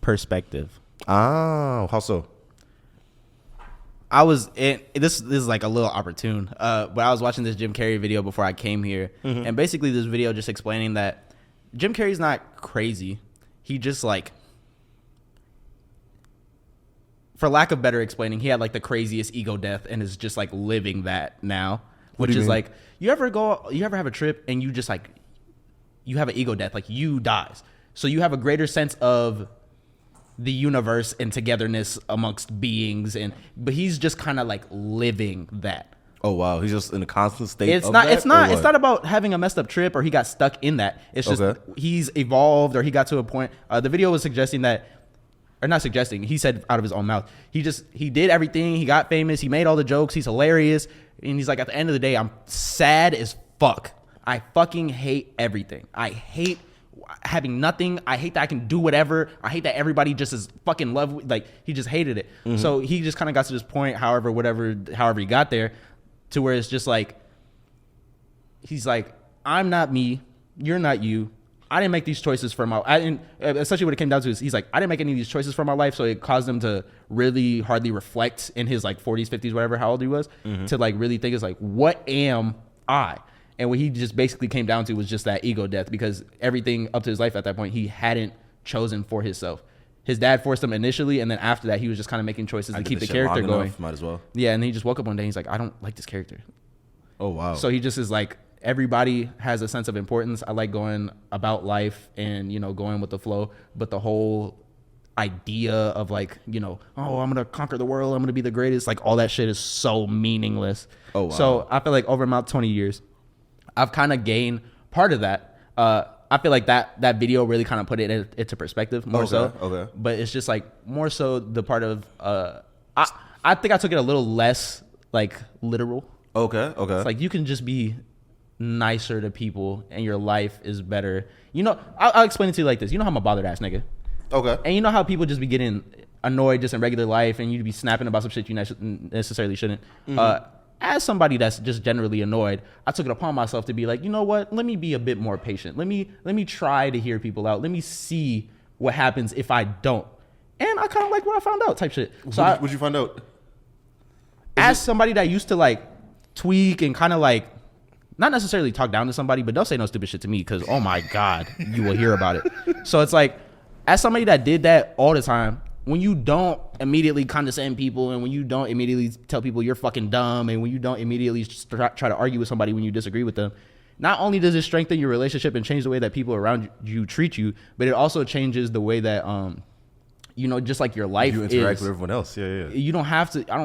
perspective. Oh, how so? This is like a little opportune, but I was watching this Jim Carrey video before I came here, and basically this video just explaining that Jim Carrey's not crazy. He just like, for lack of better explaining, he had like the craziest ego death and is just like living that now, which is like, you ever have a trip and you just like, you have an ego death, like you dies. So you have a greater sense of the universe and togetherness amongst beings, but he's just kind of like living that. Oh wow, he's just in a constant state. It's not about having a messed up trip or he got stuck in that. It's just he's evolved or he got to a point. The video was suggesting that, or not suggesting, he said out of his own mouth, he did everything. He got famous. He made all the jokes. He's hilarious. And he's like, at the end of the day, I'm sad as fuck. I fucking hate everything. I hate having nothing. I hate that I can do whatever. I hate that everybody just is fucking love. Like, he just hated it. So he just kind of got to this point, however he got there, to where it's just like, he's like, I'm not me. You're not you. I didn't make these choices for essentially what it came down to is he's like, I didn't make any of these choices for my life. So it caused him to really hardly reflect in his like 40s, 50s, whatever, how old he was, to like really think, it's like, what am I? And what he just basically came down to was just that ego death, because everything up to his life at that point, he hadn't chosen for himself. His dad forced him initially, and then after that, he was just kind of making choices to keep the character going. Might as well. Yeah, and he just woke up one day, and he's like, I don't like this character. Oh, wow. So he just is like, everybody has a sense of importance. I like going about life and, going with the flow, but the whole idea of like, oh, I'm going to conquer the world, I'm going to be the greatest, like all that shit is so meaningless. Oh, wow. So I feel like over about 20 years, I've kind of gained part of that. I feel like that video really kind of put it into perspective more so. Okay. But it's just like more so the part of I think I took it a little less like literal. Okay. It's like you can just be nicer to people and your life is better. I'll explain it to you like this. You know how I'm a bothered ass nigga. Okay. And you know how people just be getting annoyed just in regular life and you'd be snapping about some shit you necessarily shouldn't. As somebody that's just generally annoyed, I took it upon myself to be like, you know what? Let me be a bit more patient. Let me try to hear people out. Let me see what happens if I don't. And I kind of like what I found out type shit. So what'd you find out? As somebody that used to like tweak and kind of like, not necessarily talk down to somebody, but don't say no stupid shit to me because, oh my God, you will hear about it. So it's like, as somebody that did that all the time, when you don't immediately condescend people and when you don't immediately tell people you're fucking dumb and when you don't immediately try to argue with somebody when you disagree with them, not only does it strengthen your relationship and change the way that people around you treat you, but it also changes the way that, just like your life you interact with everyone else. Yeah. I don't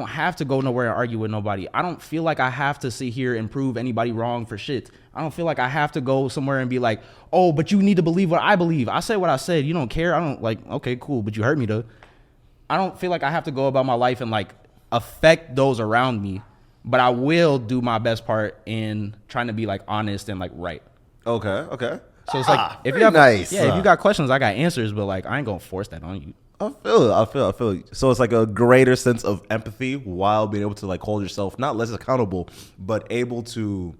have to go nowhere and argue with nobody. I don't feel like I have to sit here and prove anybody wrong for shit. I don't feel like I have to go somewhere and be like, oh, but you need to believe what I believe. I said what I said. You don't care. I don't like, okay, cool, but you hurt me though. I don't feel like I have to go about my life and like affect those around me, but I will do my best part in trying to be like honest and like right. Okay. So it's like, if you got questions, I got answers, but like, I ain't gonna force that on you. I feel it. So it's like a greater sense of empathy while being able to like hold yourself not less accountable, but able to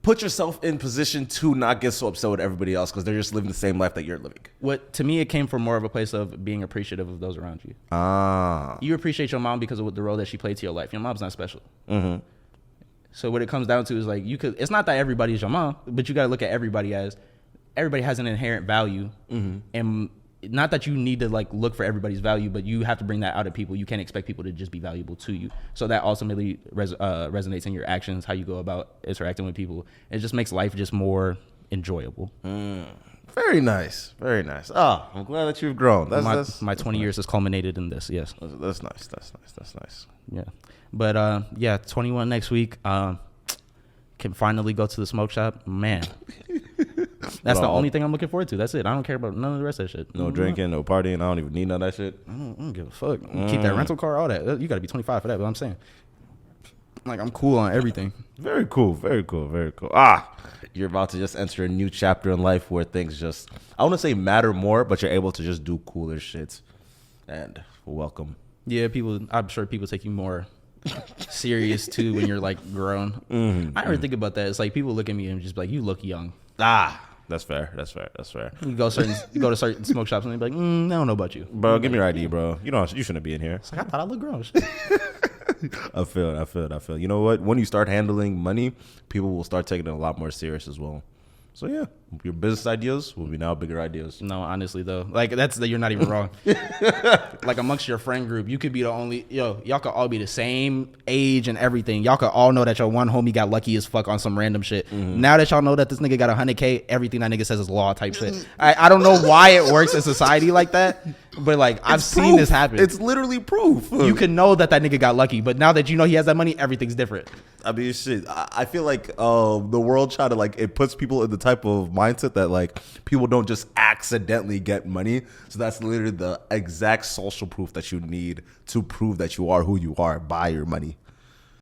put yourself in position to not get so upset with everybody else because they're just living the same life that you're living. What to me, it came from more of a place of being appreciative of those around you. You appreciate your mom because of the role that she played to your life. Your mom's not special. So what it comes down to is like it's not that everybody's your mom, but you got to look at everybody as everybody has an inherent value, and not that you need to like look for everybody's value, but you have to bring that out of people. You can't expect people to just be valuable to you. So that ultimately resonates in your actions, how you go about interacting with people. It just makes life just more enjoyable. Very nice. Oh, I'm glad that you've grown. My 20 years has culminated in this. Yes. That's nice. Yeah. But 21 next week. Can finally go to the smoke shop. Man. That's the only thing I'm looking forward to. That's it. I don't care about none of the rest of that shit. No drinking, no partying. I don't even need none of that shit. I don't give a fuck. Keep that rental car, all that. You got to be 25 for that, but I'm saying. Like, I'm cool on everything. Very cool. You're about to just enter a new chapter in life where things just, I want to say matter more, but you're able to just do cooler shit. And welcome. Yeah, I'm sure people take you more serious too when you're like grown. I never think about that. It's like people look at me and just be like, you look young. That's fair. That's fair. That's fair. You go to certain smoke shops and they be like, I don't know about you, Bro, give me your ID, bro. You shouldn't be in here. It's like, I thought I looked grown. I feel. You know what? When you start handling money, people will start taking it a lot more serious as well. So yeah, your business ideas will be now bigger ideas. No, honestly though, like you're not even wrong. Like amongst your friend group, you could be the only y'all could all be the same age and everything. Y'all could all know that your one homie got lucky as fuck on some random shit. Now that y'all know that this nigga got 100K, everything that nigga says is law type shit. I don't know why it works in society like that, but like I've seen this happen. It's literally proof. You can know that nigga got lucky, but now that you know he has that money, everything's different. I mean, shit. I feel like the world try to like it puts people in the type of mindset that like people don't just accidentally get money. So that's literally the exact social proof that you need to prove that you are who you are by your money.